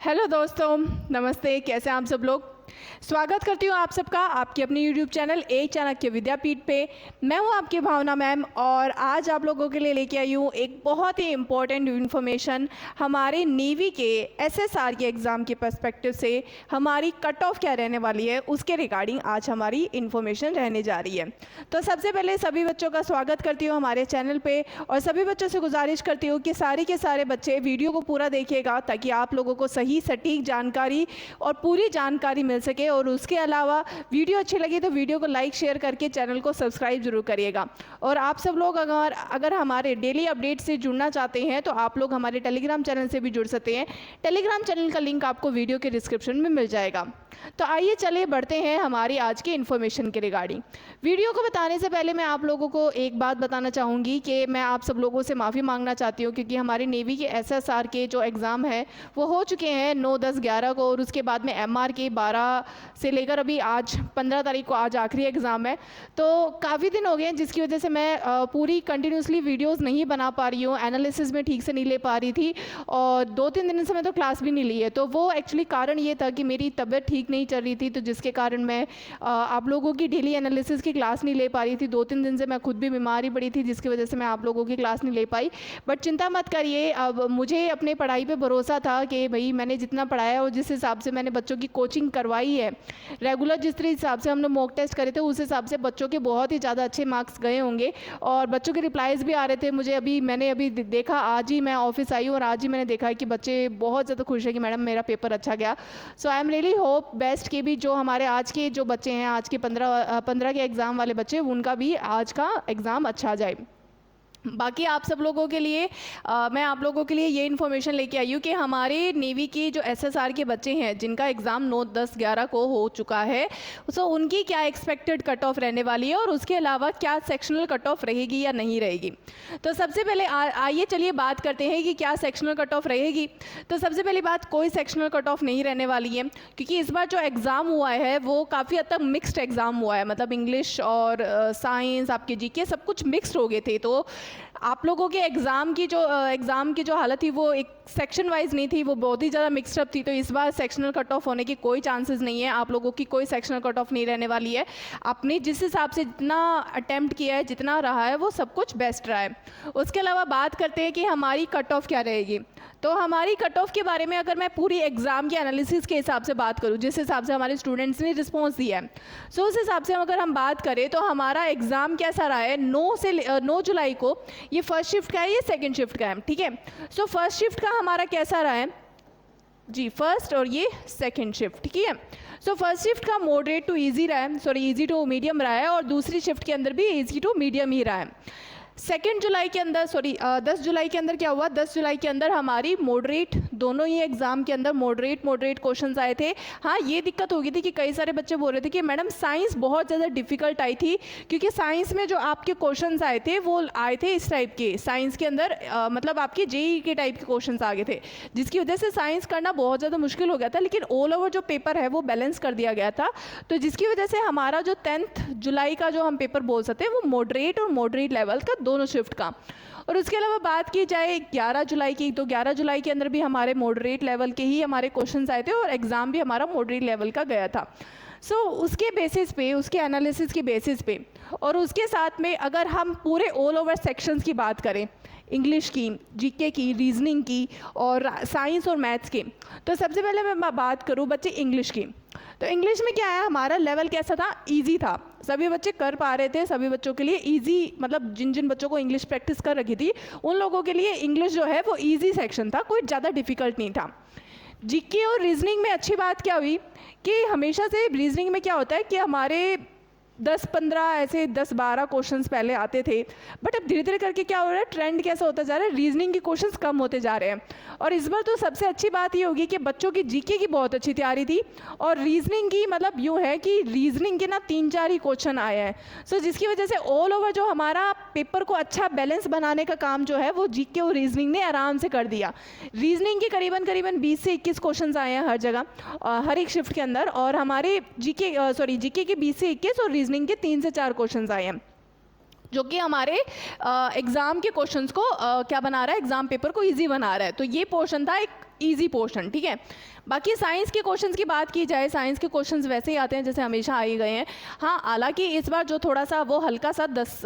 Hello दोस्तों, नमस्ते। कैसे हैं आप सब लोग। स्वागत करती हूँ आप सबका आपकी अपनी यूट्यूब चैनल एक चाणक्य विद्यापीठ पे। मैं हूँ आपकी भावना मैम और आज आप लोगों के लिए लेके आई हूँ एक बहुत ही इम्पोर्टेंट इन्फॉर्मेशन। हमारे नेवी के एसएसआर के एग्ज़ाम के पर्सपेक्टिव से हमारी कट ऑफ क्या रहने वाली है उसके रिगार्डिंग आज हमारी इन्फॉर्मेशन रहने जा रही है। तो सबसे पहले सभी बच्चों का स्वागत करती हूँ हमारे चैनल पर और सभी बच्चों से गुजारिश करती हूँ कि सारे के सारे बच्चे वीडियो को पूरा देखिएगा ताकि आप लोगों को सही सटीक जानकारी और पूरी जानकारी मिल सके। और उसके अलावा वीडियो अच्छी लगी तो वीडियो को लाइक शेयर करके चैनल को सब्सक्राइब जरूर करिएगा। और आप सब लोग अगर हमारे डेली अपडेट से जुड़ना चाहते हैं तो आप लोग हमारे टेलीग्राम चैनल से भी जुड़ सकते हैं। टेलीग्राम चैनल का लिंक आपको वीडियो के डिस्क्रिप्शन में मिल जाएगा। तो आइए चलिए बढ़ते हैं हमारी आज की इन्फॉर्मेशन के रिगार्डिंग। वीडियो को बताने से पहले मैं आप लोगों को एक बात बताना चाहूँगी कि मैं आप सब लोगों से माफ़ी मांगना चाहती हूँ क्योंकि हमारे नेवी के एसएसआर के जो एग्ज़ाम है वो हो चुके हैं 9, 10, 11 को और उसके बाद में एमआर के 12 से लेकर अभी आज 15 तारीख को आज आखिरी एग्ज़ाम है। तो काफ़ी दिन हो गए हैं जिसकी वजह से मैं पूरी कंटिन्यूसली वीडियोज़ नहीं बना पा रही हूँ, एनालिसिस में ठीक से नहीं ले पा रही थी और 2-3 दिन से मैं तो क्लास भी नहीं ली है। तो वो एक्चुअली कारण ये था कि मेरी तबीयत ठीक नहीं चल रही थी तो जिसके कारण मैं आप लोगों की डेली एनालिसिस की क्लास नहीं ले पा रही थी। 2-3 दिन से मैं खुद भी बीमार ही पड़ी थी जिसकी वजह से मैं आप लोगों की क्लास नहीं ले पाई। बट चिंता मत करिए, अब मुझे अपने पढ़ाई पे भरोसा था कि भाई मैंने जितना पढ़ाया और जिस हिसाब से मैंने बच्चों की कोचिंग करवाई है रेगुलर, जिस हिसाब से हमने मॉक टेस्ट करे थे उस हिसाब से बच्चों के बहुत ही ज़्यादा अच्छे मार्क्स गए होंगे और बच्चों के रिप्लाईज़ भी आ रहे थे मुझे। मैंने अभी देखा, आज ही मैं ऑफिस आई और आज ही मैंने देखा कि बच्चे बहुत ज़्यादा खुश है कि मैडम मेरा पेपर अच्छा गया। So I am really hope best कि भी जो हमारे आज के जो बच्चे हैं, आज के 15 के एग्ज़ाम वाले बच्चे, उनका भी आज का एग्ज़ाम अच्छा जाए। बाकी आप सब लोगों के लिए मैं आप लोगों के लिए ये इन्फॉर्मेशन लेके आई हूँ कि हमारे नेवी की जो एसएसआर के बच्चे हैं जिनका एग्ज़ाम 9, 10, 11 को हो चुका है, सो उनकी क्या एक्सपेक्टेड कट ऑफ रहने वाली है और उसके अलावा क्या सेक्शनल कट ऑफ रहेगी या नहीं रहेगी। तो सबसे पहले आइए चलिए बात करते हैं कि क्या सेक्शनल कट ऑफ रहेगी। तो सबसे पहली बात, कोई सेक्शनल कट ऑफ नहीं रहने वाली है क्योंकि इस बार जो एग्ज़ाम हुआ है वो काफ़ी हद तक मिक्सड एग्ज़ाम हुआ है। मतलब इंग्लिश और साइंस, आपके जीके सब कुछ मिक्सड हो गए थे। तो आप लोगों के एग्ज़ाम की जो हालत थी वो एक सेक्शन वाइज नहीं थी, वो बहुत ही ज़्यादा मिक्सड अप थी। तो इस बार सेक्शनल कट ऑफ होने की कोई चांसेस नहीं है, आप लोगों की कोई सेक्शनल कट ऑफ नहीं रहने वाली है। आपने जिस हिसाब से जितना अटेम्प्ट किया है, जितना रहा है, वो सब कुछ बेस्ट रहा है। उसके अलावा बात करते हैं कि हमारी कट ऑफ क्या रहेगी। तो हमारी कट ऑफ के बारे में अगर मैं पूरी एग्ज़ाम के एनालिसिस के हिसाब से बात करूँ, जिस हिसाब से हमारे स्टूडेंट्स ने रिस्पॉन्स दिया है, सो उस हिसाब से अगर हम बात करें तो हमारा एग्ज़ाम कैसा रहा है। 9 जुलाई को ये फर्स्ट शिफ्ट का है, ये सेकंड शिफ्ट का है, ठीक है। सो फर्स्ट शिफ्ट का हमारा कैसा रहा है जी, फर्स्ट और ये सेकंड शिफ्ट, ठीक है। सो फर्स्ट शिफ्ट का मॉडरेट टू इजी रहा है, सॉरी इजी टू मीडियम रहा है और दूसरी शिफ्ट के अंदर भी इजी टू मीडियम ही रहा है। 10 जुलाई के अंदर क्या हुआ, 10 जुलाई के अंदर हमारी मॉडरेट, दोनों ही एग्ज़ाम के अंदर मॉडरेट क्वेश्चंस आए थे। हाँ, ये दिक्कत हो गई थी कि कई सारे बच्चे बोल रहे थे कि मैडम साइंस बहुत ज़्यादा डिफ़िकल्ट आई थी क्योंकि साइंस में जो आपके क्वेश्चंस आए थे वो आए थे इस टाइप के, साइंस के अंदर मतलब आपके जेईई के टाइप के क्वेश्चंस आ गए थे जिसकी वजह से साइंस करना बहुत ज़्यादा मुश्किल हो गया था। लेकिन ऑल ओवर जो पेपर है वो बैलेंस कर दिया गया था, तो जिसकी वजह से हमारा जो 10 जुलाई का जो हम पेपर बोल सकते हैं वो मॉडरेट और मॉडरेट लेवल का दोनों शिफ्ट का। और उसके अलावा बात की जाए 11 जुलाई की, तो 11 जुलाई के अंदर भी हमारे मॉडरेट लेवल के ही हमारे क्वेश्चंस आए थे और एग्ज़ाम भी हमारा मॉडरेट लेवल का गया था। सो उसके बेसिस पे, उसके एनालिसिस के बेसिस पे और उसके साथ में अगर हम पूरे ऑल ओवर सेक्शंस की बात करें, इंग्लिश की, जीके की, रीजनिंग की और साइंस और मैथ्स की, तो सबसे पहले मैं बात करूँ बच्चे इंग्लिश की। तो इंग्लिश में क्या है, हमारा लेवल कैसा था, इजी था, सभी बच्चे कर पा रहे थे, सभी बच्चों के लिए इजी, मतलब जिन जिन बच्चों को इंग्लिश प्रैक्टिस कर रखी थी उन लोगों के लिए इंग्लिश जो है वो इजी सेक्शन था, कोई ज़्यादा डिफ़िकल्ट नहीं था। जीके और रीजनिंग में अच्छी बात क्या हुई कि हमेशा से रीजनिंग में क्या होता है कि हमारे 10-15 ऐसे 10-12 क्वेश्चंस पहले आते थे, बट अब धीरे धीरे करके क्या हो रहा है, ट्रेंड कैसा होता जा रहा है, रीजनिंग के क्वेश्चंस कम होते जा रहे हैं। और इस बार तो सबसे अच्छी बात ये होगी कि बच्चों की जीके की बहुत अच्छी तैयारी थी और रीजनिंग की, मतलब यूँ है कि रीजनिंग के ना 3-4 ही क्वेश्चन आए हैं। सो जिसकी वजह से ऑल ओवर जो हमारा पेपर को अच्छा बैलेंस बनाने का काम जो है वो जीके और रीजनिंग ने आराम से कर दिया। रीजनिंग के करीबन 20 से 21 क्वेश्चन आए हैं हर जगह, हर एक शिफ्ट के अंदर, और हमारे जीके के 20 से 21 और रीजनिंग के 3 से 4 क्वेश्चंस आए हैं जो कि हमारे एग्ज़ाम के क्वेश्चंस को क्या बना रहा है, एग्ज़ाम पेपर को इजी बना रहा है। तो ये पोर्शन था एक ईजी पोर्शन, ठीक है। बाकी साइंस के क्वेश्चंस की बात की जाए, साइंस के क्वेश्चंस वैसे ही आते हैं जैसे हमेशा आए गए हैं। हाँ, हालांकि इस बार जो थोड़ा सा वो हल्का सा 10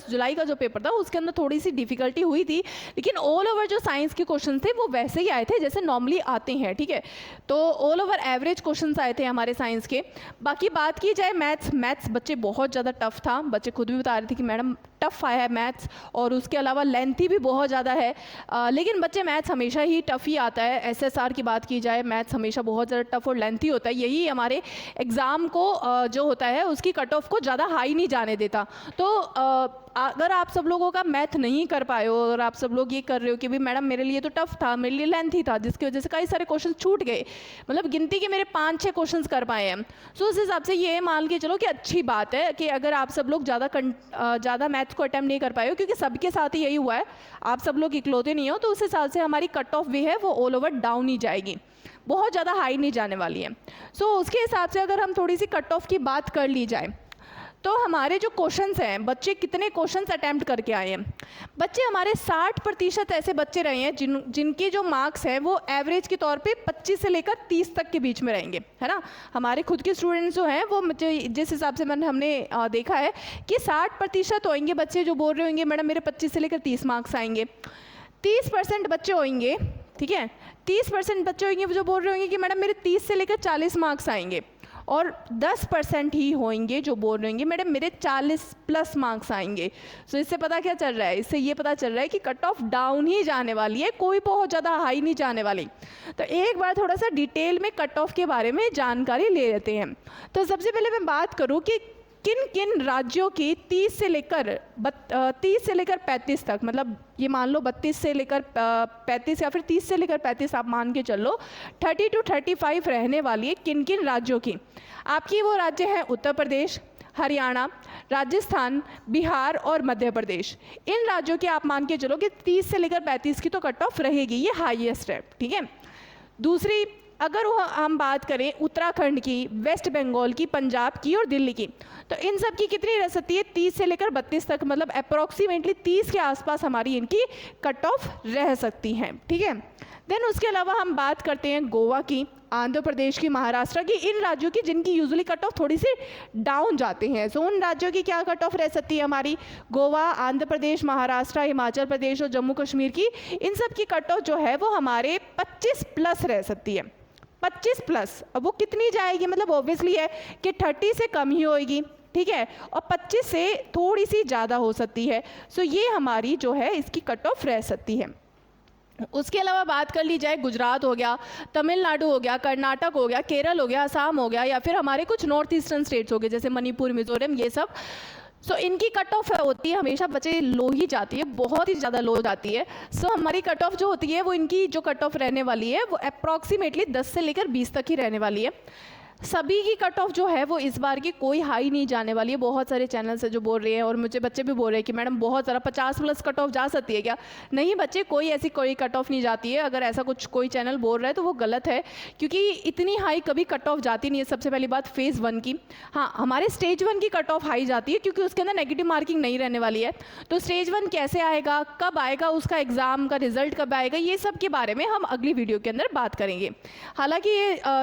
जुलाई का जो पेपर था उसके अंदर थोड़ी सी डिफिकल्टी हुई थी, लेकिन ऑल ओवर जो साइंस के क्वेश्चन थे वो वैसे ही आए थे जैसे नॉर्मली आते हैं, ठीक है। तो ऑल ओवर एवरेज क्वेश्चन आए थे हमारे साइंस के। बाकी बात की जाए मैथ्स बच्चे बहुत ज़्यादा टफ था, बच्चे खुद भी बता रहे थे कि मैडम टफ आया है मैथ्स, और उसके अलावा लेंथी भी बहुत ज़्यादा है। लेकिन बच्चे मैथ्स हमेशा ही टफ ही आता है। एसएसआर की बात की जाए, मैथ्स हमेशा बहुत ज़्यादा टफ और लेंथी होता है, यही हमारे एग्ज़ाम को जो होता है उसकी कट ऑफ को ज़्यादा हाई नहीं जाने देता। तो अगर आप सब लोगों का मैथ नहीं कर पाए हो और आप सब लोग ये कर रहे हो कि भाई मैडम मेरे लिए तो टफ था, मेरे लिए लेंथी था, जिसकी वजह से कई सारे क्वेश्चन छूट गए, मतलब गिनती के मेरे 5-6 क्वेश्चन कर पाए हैं, सो उस हिसाब से ये मान के चलो कि अच्छी बात है कि अगर आप सब लोग ज़्यादा मैथ्स को अटैम्प्ट नहीं कर पाए हो, क्योंकि सबके साथ ही यही हुआ है, आप सब लोग इकलौते नहीं हो, तो उस हिसाब से हमारी कट ऑफ भी है वो ऑल ओवर डाउन ही जाएगी, बहुत ज़्यादा हाई नहीं जाने वाली है। सो उसके हिसाब से अगर हम थोड़ी सी कट ऑफ की बात कर ली जाए तो हमारे जो क्वेश्चंस हैं, बच्चे कितने क्वेश्चंस अटैम्प्ट करके आए हैं, बच्चे हमारे 60% ऐसे बच्चे रहे हैं जिनके जो मार्क्स हैं वो एवरेज के तौर पे 25 से लेकर 30 तक के बीच में रहेंगे, है ना। हमारे खुद के स्टूडेंट्स जो हैं वो जिस हिसाब से हमने देखा है कि 60% होंगे बच्चे जो बोल रहे होंगे मैडम मेरे 25 से लेकर 30 मार्क्स आएंगे। 30% बच्चे होंगे, ठीक है, 30% बच्चे होंगे जो बोल रहे होंगे कि मैडम मेरे 30 से लेकर 40 मार्क्स आएंगे, और 10% ही होंगे जो बोल रहे होंगे मैडम मेरे 40+ मार्क्स आएंगे। सो इससे पता क्या चल रहा है, इससे ये पता चल रहा है कि कट ऑफ डाउन ही जाने वाली है, कोई बहुत ज़्यादा हाई नहीं जाने वाली। तो एक बार थोड़ा सा डिटेल में कट ऑफ के बारे में जानकारी ले लेते हैं। तो सबसे पहले मैं बात करूँ कि किन किन राज्यों की 30 से लेकर 35 तक, मतलब ये मान लो 32 से लेकर 35 या फिर 30 से लेकर 35 आप मान के चलो, 30 to 35 रहने वाली है किन किन राज्यों की। आपकी वो राज्य हैं उत्तर प्रदेश, हरियाणा, राजस्थान, बिहार और मध्य प्रदेश। इन राज्यों की आप मान के चलो कि 30 से लेकर 35 की तो कट ऑफ रहेगी, ये हाईएस्ट है, ठीक है। दूसरी अगर हम बात करें उत्तराखंड की, वेस्ट बंगाल की, पंजाब की और दिल्ली की, तो इन सब की कितनी रह सकती है, 30 से लेकर 32 तक, मतलब अप्रॉक्सीमेटली 30 के आसपास हमारी इनकी कट ऑफ रह सकती हैं, ठीक है। देन उसके अलावा हम बात करते हैं गोवा की, आंध्र प्रदेश की, महाराष्ट्र की, इन राज्यों की जिनकी यूजुअली कट ऑफ थोड़ी सी डाउन जाते हैं। सो उन राज्यों की क्या कट ऑफ रह सकती है हमारी, गोवा, आंध्र प्रदेश, महाराष्ट्र, हिमाचल प्रदेश और जम्मू कश्मीर की, इन सब की कट ऑफ जो है वो हमारे 25+ रह सकती है, 25+। अब वो कितनी जाएगी, मतलब ऑब्वियसली है कि 30 से कम ही होएगी, ठीक है, और 25 से थोड़ी सी ज़्यादा हो सकती है। सो ये हमारी जो है इसकी कट ऑफ रह सकती है। उसके अलावा बात कर ली जाए, गुजरात हो गया, तमिलनाडु हो गया, कर्नाटक हो गया, केरल हो गया, असम हो गया, या फिर हमारे कुछ नॉर्थ ईस्टर्न स्टेट्स हो गए जैसे मणिपुर, मिजोरम, ये सब। सो इनकी कट ऑफ होती है हमेशा बच्चे लो ही जाती है, बहुत ही ज़्यादा लो जाती है। सो हमारी कट ऑफ जो होती है वो इनकी जो कट ऑफ रहने वाली है वो अप्रॉक्सीमेटली 10 से लेकर 20 तक ही रहने वाली है। सभी की कट ऑफ जो है वो इस बार की कोई हाई नहीं जाने वाली है। बहुत सारे चैनल्स है जो बोल रहे हैं और मुझे बच्चे भी बोल रहे हैं कि मैडम बहुत ज़्यादा 50+ कट ऑफ जा सकती है क्या। नहीं बच्चे, कोई कट ऑफ नहीं जाती है। अगर ऐसा कुछ कोई चैनल बोल रहा है तो वो गलत है, क्योंकि इतनी हाई कभी कट ऑफ जाती नहीं है। सबसे पहली बात फेज़ 1 की, हाँ हमारे स्टेज 1 की कट ऑफ हाई जाती है क्योंकि उसके अंदर नेगेटिव मार्किंग नहीं रहने वाली है। तो स्टेज 1 कैसे आएगा, कब आएगा, उसका एग्ज़ाम का रिजल्ट कब आएगा, ये सब के बारे में हम अगली वीडियो के अंदर बात करेंगे। हालांकि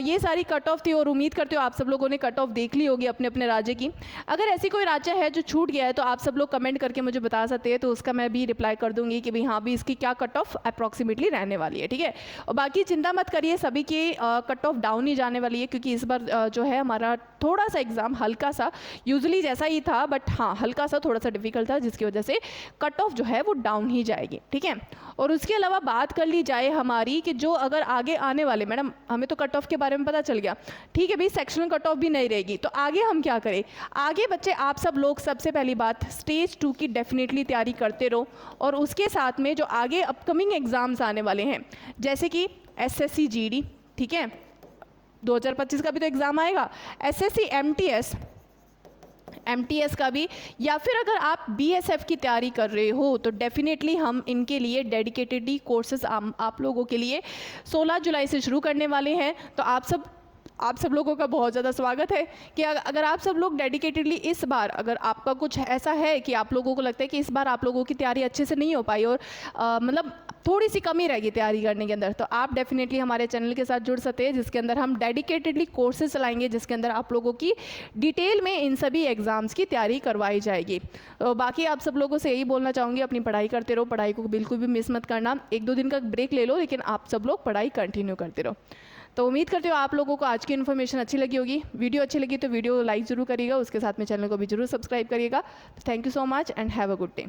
ये सारी कट ऑफ थी और उम्मीद करते हो आप सब लोगों ने कट ऑफ देख ली होगी अपने अपने राज्य की। अगर ऐसी कोई राज्य है जो छूट गया है तो आप सब लोग कमेंट करके मुझे बता सकते हैं, तो उसका मैं भी रिप्लाई कर दूंगी कि भाई हाँ भी इसकी क्या कट ऑफ अप्रॉक्सीमेटली रहने वाली है, ठीक है। और बाकी चिंता मत करिए, सभी की कट ऑफ डाउन ही जाने वाली है, क्योंकि इस बार जो है हमारा थोड़ा सा एग्जाम हल्का सा यूजुअली जैसा ही था, बट हाँ हल्का सा थोड़ा सा डिफिकल्ट था, जिसकी वजह से कट ऑफ जो है वो डाउन ही जाएगी, ठीक है। और उसके अलावा बात कर ली जाए हमारी कि जो अगर आगे आने वाले, मैडम हमें तो कट ऑफ के बारे में पता चल गया, ठीक है भाई, सेक्शनल कट ऑफ भी नहीं रहेगी, तो आगे हम क्या करें। आगे बच्चे आप सब लोग सबसे पहली बात स्टेज 2 की डेफिनेटली तैयारी करते रहो, और उसके साथ में जो आगे अपकमिंग एग्जाम्स आने वाले हैं जैसे कि SSC GD, ठीक है, 2025 का भी तो एग्ज़ाम आएगा, SSC MTS का भी, या फिर अगर आप BSF की तैयारी कर रहे हो तो डेफिनेटली हम इनके लिए डेडिकेटेडली कोर्सेज आप लोगों के लिए 16 जुलाई से शुरू करने वाले हैं। तो आप सब आप सब लोगों का बहुत ज़्यादा स्वागत है कि अगर आप सब लोग डेडिकेटेडली इस बार, अगर आपका कुछ ऐसा है कि आप लोगों को लगता है कि इस बार आप लोगों की तैयारी अच्छे से नहीं हो पाई और मतलब थोड़ी सी कमी रहेगी तैयारी करने के अंदर, तो आप डेफिनेटली हमारे चैनल के साथ जुड़ सकते हैं, जिसके अंदर हम डेडिकेटेडली कोर्सेज चलाएंगे, जिसके अंदर आप लोगों की डिटेल में इन सभी एग्ज़ाम्स की तैयारी करवाई जाएगी। तो बाकी आप सब लोगों से यही बोलना चाहूँगी, अपनी पढ़ाई करते रहो, पढ़ाई को बिल्कुल भी मिस मत करना। 1-2 दिन का ब्रेक ले लो, लेकिन आप सब लोग पढ़ाई कंटिन्यू करते रहो। तो उम्मीद करते हो आप लोगों को आज की इन्फॉर्मेशन अच्छी लगी होगी। वीडियो अच्छी लगी तो वीडियो लाइक ज़रूर करिएगा, उसके साथ में चैनल को भी जरूर सब्सक्राइब करिएगा। Thank you so much and have a good day.